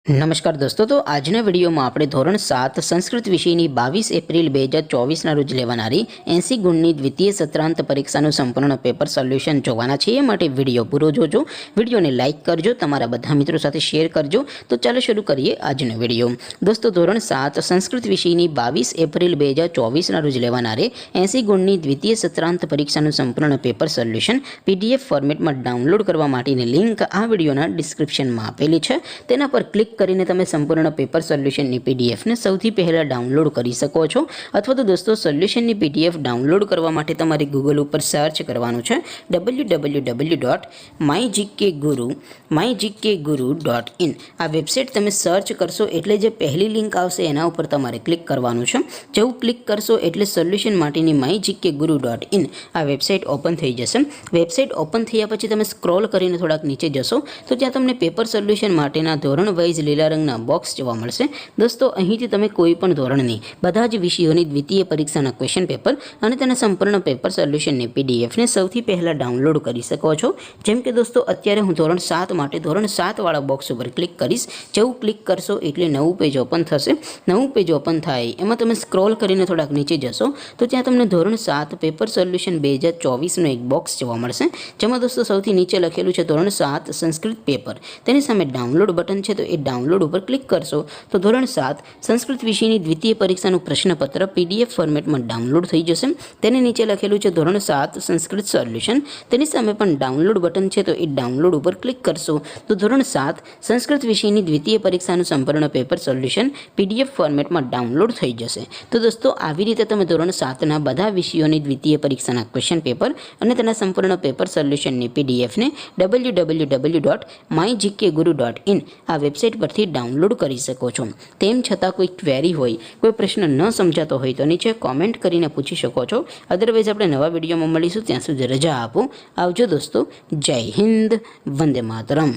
નમસ્કાર દોસ્તો, તો આજના વિડીયોમાં આપણે ધોરણ 7 સંસ્કૃત વિષયની 22 એપ્રિલ 2024ના રોજ લેવાનારી 80 ગુણની દ્વિતીય સત્રાંત પરીક્ષાનું સંપૂર્ણ પેપર સોલ્યુશન જોવાના છે। એ માટે વિડીયો પૂરો જોજો, વિડીયોને લાઇક કરજો, તમારા બધા મિત્રો સાથે શેર કરજો। તો ચાલો શરૂ કરીએ આજનો વિડીયો। દોસ્તો, ધોરણ 7 સંસ્કૃત વિષયની 22 એપ્રિલ 2024ના રોજ લેવાનારી 80 ગુણની દ્વિતીય સત્રાંત પરીક્ષાનું સંપૂર્ણ પેપર સોલ્યુશન PDF ફોર્મેટમાં ડાઉનલોડ કરવા માટેની લિંક આ વિડીયોના ડિસ્ક્રિપ્શનમાં આપેલી છે। તેના પર ક્લિક કરીને તમે સંપૂર્ણ પેપર સોલ્યુશનની પીડીએફને સૌથી પહેલાં ડાઉનલોડ કરી શકો છો। અથવા તો દોસ્તો, સોલ્યુશનની પીડીએફ ડાઉનલોડ કરવા માટે તમારે ગૂગલ ઉપર સર્ચ કરવાનું છે www.mygkguru.in। આ વેબસાઇટ તમે સર્ચ કરશો એટલે જે પહેલી લિંક આવશે એના ઉપર તમારે ક્લિક કરવાનું છે। જેવું ક્લિક કરશો એટલે સોલ્યુશન માટેની mygkguru.in આ વેબસાઇટ ઓપન થઈ જશે। વેબસાઇટ ઓપન થયા પછી તમે સ્ક્રોલ કરીને થોડાક નીચે જશો તો ત્યાં તમને પેપર સોલ્યુશન માટેના ધોરણ વાઇઝ લીલા રંગના બોક્સ જોવા મળશે। દોસ્તો, અહીંથી તમે કોઈ પણ ધોરણની બધા જ વિષયોની દ્વિતીય પરીક્ષાના ક્વેશ્ચન પેપર અને તેના સંપૂર્ણ પેપર સોલ્યુશનની પીડીએફને સૌથી પહેલાં ડાઉનલોડ કરી શકો છો। જેમ કે દોસ્તો, અત્યારે હું ધોરણ 7 માટે ધોરણ 7 વાળા બોક્સ ઉપર ક્લિક કરીશ। જેવું ક્લિક કરશો એટલે નવું પેજ ઓપન થશે। નવું પેજ ઓપન થાય એમાં તમે સ્ક્રોલ કરીને થોડાક નીચે જશો તો ત્યાં તમને ધોરણ 7 પેપર સોલ્યુશન 2024નું એક બોક્સ જોવા મળશે। જેમાં દોસ્તો સૌથી નીચે લખેલું છે ધોરણ 7 સંસ્કૃત પેપર, તેની સામે ડાઉનલોડ બટન છે, તો એ ડાઉનલોડ ઉપર ક્લિક કરશો તો ધોરણ 7 સંસ્કૃત વિષયની દ્વિતીય પરીક્ષાનું પ્રશ્નપત્ર PDF ફોર્મેટમાં ડાઉનલોડ થઈ જશે। તેની નીચે લખેલું છે ધોરણ 7 સંસ્કૃત સોલ્યુશન, તેની સામે પણ ડાઉનલોડ બટન છે, તો એ ડાઉનલોડ ઉપર ક્લિક કરશો તો ધોરણ 7 સંસ્કૃત વિષયની દ્વિતીય પરીક્ષાનું સંપૂર્ણ પેપર સોલ્યુશન PDF ફોર્મેટમાં ડાઉનલોડ થઈ જશે। તો દોસ્તો, આવી રીતે તમે ધોરણ 7ના બધા વિષયોની દ્વિતીય પરીક્ષાના ક્વેશ્ચન પેપર અને તેના સંપૂર્ણ પેપર સોલ્યુશનની પીડીએફને www.mygkguru.in આ વેબસાઇટ પરથી ડાઉનલોડ કરી શકો છો। તેમ છતાં કોઈ ક્વેરી હોય, કોઈ પ્રશ્ન ન સમજાતો હોય તો નીચે કોમેન્ટ કરીને પૂછી શકો છો। અદરવાઇઝ આપણે નવા વિડીયોમાં મળીશું, ત્યાં સુધી રજા આપો। આવજો દોસ્તો, જય હિન્દ, વંદે માતરમ।